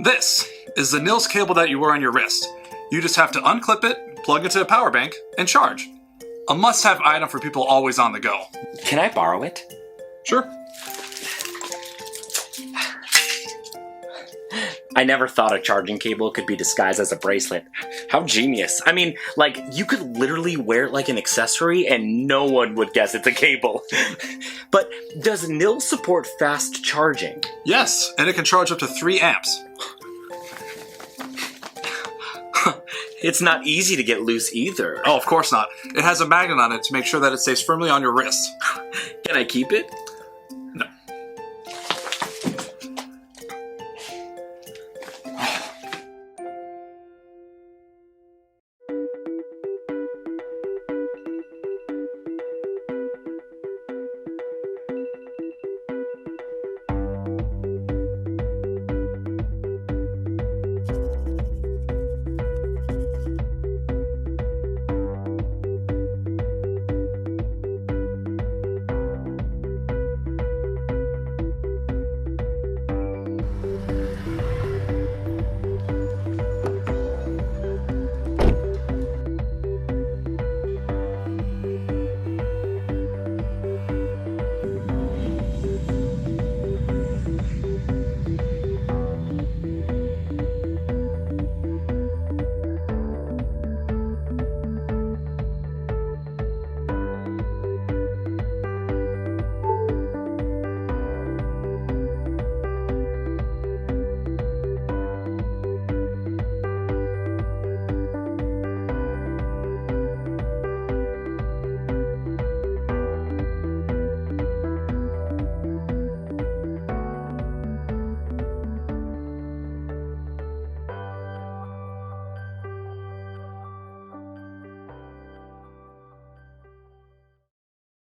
This is the Nils cable that you wear on your wrist. You just have to unclip it, plug into a power bank, and charge. A must-have item for people always on the go. Can I borrow it? Sure. I never thought a charging cable could be disguised as a bracelet. How genius. I mean, like, you could literally wear it like an accessory and no one would guess it's a cable. But does Nils support fast charging? Yes, and it can charge up to 3 amps. It's not easy to get loose either. Oh, of course not. It has a magnet on it to make sure that it stays firmly on your wrist. Can I keep it?